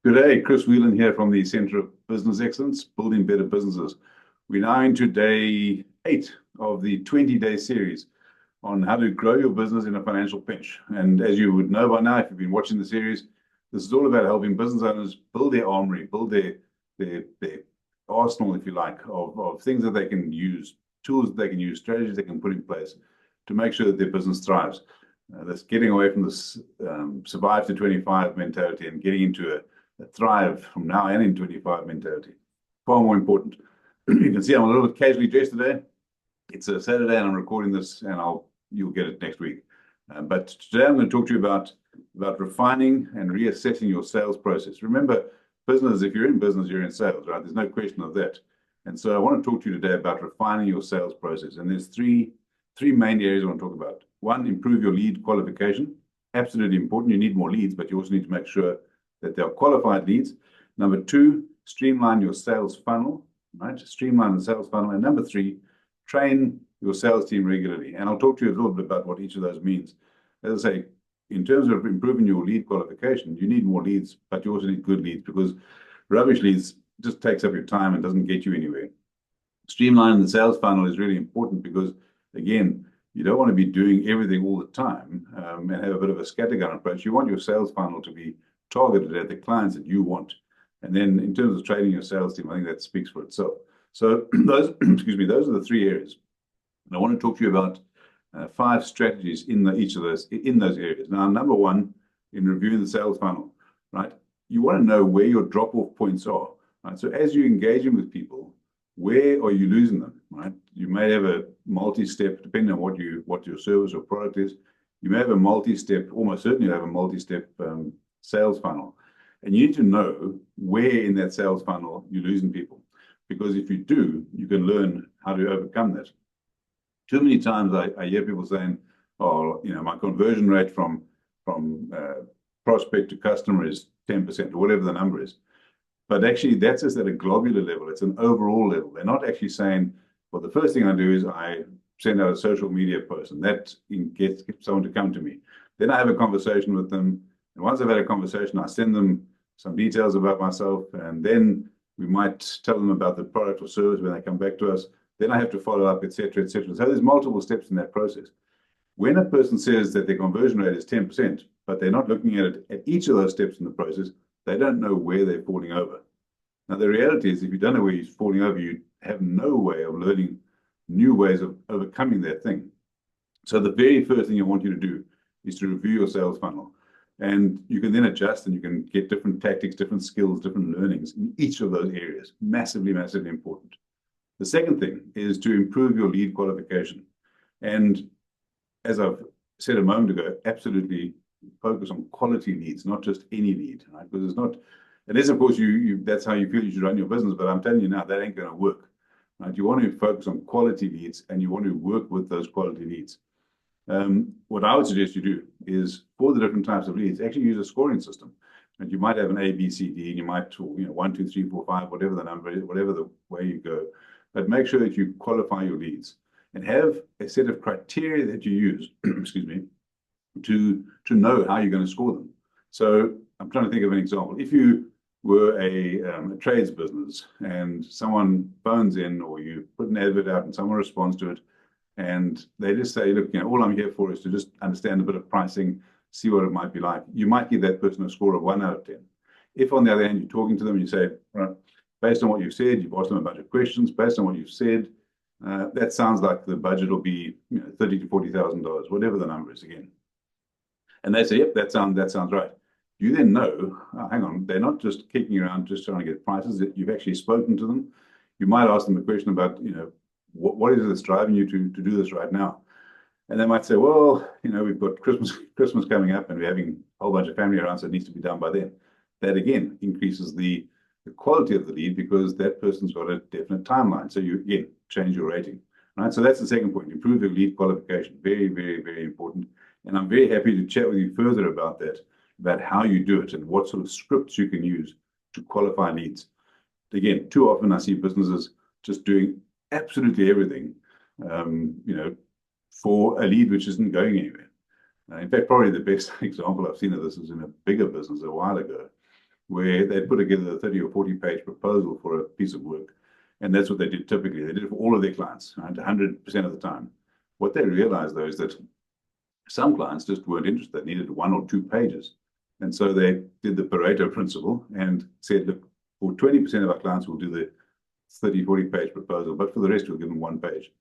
Good day, Chris Whelan here from the Centre of Business Excellence, Building Better Businesses. We're now into day 8 of the 20-day series on how to grow your business in a financial pinch. And as you would know by now, if you've been watching the series, this is all about helping business owners build their armory, build their arsenal, if you like, of things that they can use, tools that they can use, strategies they can put in place to make sure that their business thrives. That's getting away from this survive to 25 mentality and getting into a thrive from now and in 25 mentality. Far more important. You can see I'm a little bit casually dressed today. It's a Saturday and I'm recording this, and you'll get it next week. But today I'm going to talk to you about refining and reassessing your sales process. Remember, business, if you're in business, you're in sales, right? There's no question of that. And so I want to talk to you today about refining your sales process. And there's three main areas I want to talk about. One, improve your lead qualification. Absolutely important. You need more leads, but you also need to make sure that they are qualified leads. Number 2, streamline your sales funnel, right? Streamline the sales funnel. And number 3, train your sales team regularly. And I'll talk to you a little bit about what each of those means. As I say, in terms of improving your lead qualification, you need more leads, but you also need good leads, because rubbish leads just takes up your time and doesn't get you anywhere. Streamlining the sales funnel is really important because, again, you don't want to be doing everything all the time and have a bit of a scattergun approach. You want your sales funnel to be targeted at the clients that you want. And then in terms of training your sales team, I think that speaks for itself. So those, those are the 3 areas. And I want to talk to you about 5 strategies in those areas. Now, number 1, in reviewing the sales funnel, right? You want to know where your drop-off points are, right? So as you're engaging with people, where are you losing them, right? You may have a multi-step, depending on what your service or product is. You may have a multi-step, almost certainly have a multi-step sales funnel. And you need to know where in that sales funnel you're losing people. Because if you do, you can learn how to overcome that. Too many times I hear people saying, oh, my conversion rate from prospect to customer is 10% or whatever the number is. But actually, that's just at a globular level. It's an overall level. They're not actually saying, well, the first thing I do is I send out a social media post, and that gets someone to come to me. Then I have a conversation with them. And once I've had a conversation, I send them some details about myself, and then we might tell them about the product or service when they come back to us. Then I have to follow up, etc., etc. So there's multiple steps in that process. When a person says that their conversion rate is 10%, but they're not looking at it at each of those steps in the process, they don't know where they're falling over. Now, the reality is, if you don't know where you're falling over, you have no way of learning new ways of overcoming that thing. So the very first thing I want you to do is to review your sales funnel. And you can then adjust, and you can get different tactics, different skills, different learnings in each of those areas. Massively, massively important. The second thing is to improve your lead qualification. And as I've said a moment ago, absolutely focus on quality leads, not just any lead, right? Because it's not, unless of course that's how you feel you should run your business, but I'm telling you now, that ain't going to work, right? You want to focus on quality leads, and you want to work with those quality leads. What I would suggest you do is, for the different types of leads, actually use a scoring system. And you might have an A, B, C, D, and you might, 1, 2, 3, 4, 5, whatever the number is, whatever the way you go. But make sure that you qualify your leads and have a set of criteria that you use, excuse me, to know how you're going to score them. So I'm trying to think of an example. If you were a trades business and someone phones in, or you put an advert out and someone responds to it, and they just say, look, all I'm here for is to just understand a bit of pricing, see what it might be like, you might give that person a score of 1 out of 10. If, on the other hand, you're talking to them and you say, right, based on what you've said, you've asked them a bunch of questions, based on what you've said, that sounds like the budget will be $30,000 to $40,000, whatever the number is again. And they say, yep, that sounds right. You then know, hang on, they're not just kicking around just trying to get prices, that you've actually spoken to them. You might ask them a question about, what is it that's driving you to do this right now? And they might say, well, we've got Christmas coming up, and we're having a whole bunch of family around, so it needs to be done by then. That again increases the quality of the lead, because that person's got a definite timeline. So you again change your rating. Right? So that's the second point. Improve your lead qualification. Very, very, very important. And I'm very happy to chat with you further about that, about how you do it and what sort of scripts you can use to qualify leads. Again, too often I see businesses just doing absolutely everything, for a lead which isn't going anywhere. In fact, probably the best example I've seen of this is in a bigger business a while ago. where they put together a 30 or 40-page proposal for a piece of work. And that's what they did typically. They did it for all of their clients, right, 100% of the time. What they realized, though, is that some clients just weren't interested. They needed 1 or 2 pages. And so they did the Pareto principle and said, look, for 20% of our clients, we'll do the 30, 40-page proposal, but for the rest, we'll give them 1 page.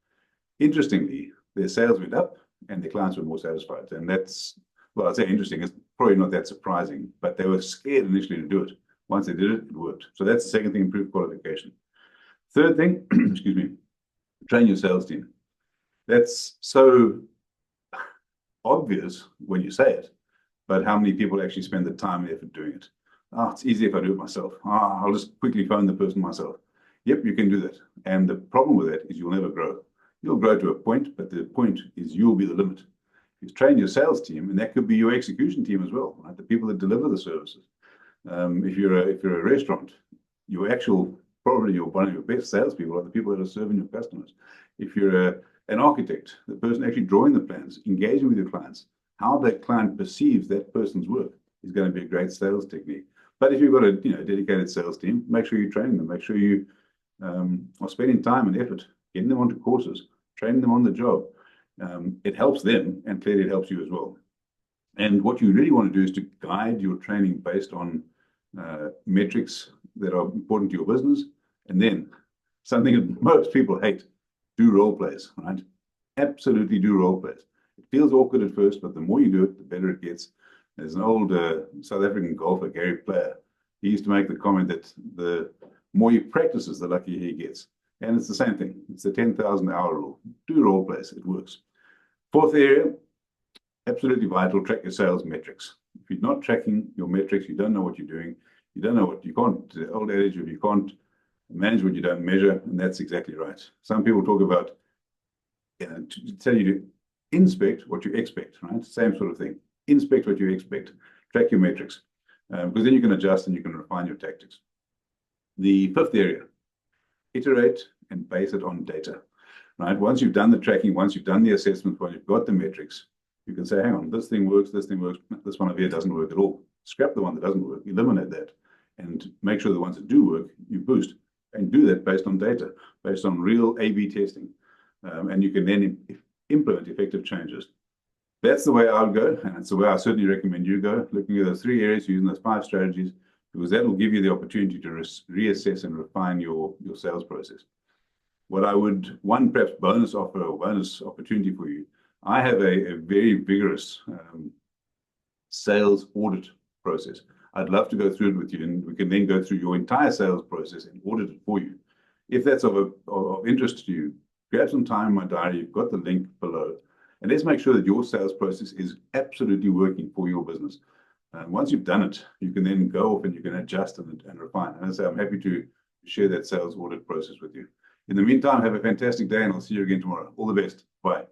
Interestingly, their sales went up and their clients were more satisfied. And that's, well, I'd say interesting. It's probably not that surprising, but they were scared initially to do it. Once they did it, it worked. So that's the second thing, improved qualification. Third thing, excuse me, train your sales team. That's so obvious when you say it, but how many people actually spend the time and effort doing it? It's easy if I do it myself. I'll just quickly phone the person myself. Yep, you can do that. And the problem with that is you'll never grow. You'll grow to a point, but the point is you'll be the limit. You train your sales team, and that could be your execution team as well, right? The people that deliver the services. If you're a restaurant, your actual probably one of your best salespeople are the people that are serving your customers. If you're an architect, the person actually drawing the plans, engaging with your clients, how that client perceives that person's work is going to be a great sales technique. But if you've got a dedicated sales team, make sure you train them. Make sure you are spending time and effort getting them onto courses, training them on the job. It helps them, and clearly it helps you as well. And what you really want to do is to guide your training based on metrics that are important to your business. And then something that most people hate, do role plays, right? Absolutely do role plays. It feels awkward at first, but the more you do it, the better it gets. There's an old South African golfer, Gary Player. He used to make the comment that the more he practices, the luckier he gets. And it's the same thing. It's the 10,000-hour rule. Do role plays. It works. Fourth area, absolutely vital, track your sales metrics. If you're not tracking your metrics, you don't know what you're doing. You don't know what you can't, the old adage of you can't manage what you don't measure, and that's exactly right. Some people talk about, to tell you to inspect what you expect, right? Same sort of thing. Inspect what you expect. Track your metrics, because then you can adjust and you can refine your tactics. The fifth area, iterate and base it on data, right? Once you've done the tracking, once you've done the assessment, once you've got the metrics, you can say, hang on, this thing works, this one over here doesn't work at all. Scrap the one that doesn't work, eliminate that, and make sure the ones that do work, you boost. And do that based on data, based on real A/B testing. And you can then implement effective changes. That's the way I would go, and it's the way I certainly recommend you go, looking at those 3 areas, using those 5 strategies, because that will give you the opportunity to reassess and refine your sales process. What I would, one perhaps bonus offer or bonus opportunity for you, I have a very vigorous sales audit process. I'd love to go through it with you, and we can then go through your entire sales process and audit it for you. If that's of interest to you, grab some time in my diary. You've got the link below. And let's make sure that your sales process is absolutely working for your business. Once you've done it, you can then go off and you can adjust and refine. And as I say, I'm happy to share that sales audit process with you. In the meantime, have a fantastic day, and I'll see you again tomorrow. All the best. Bye.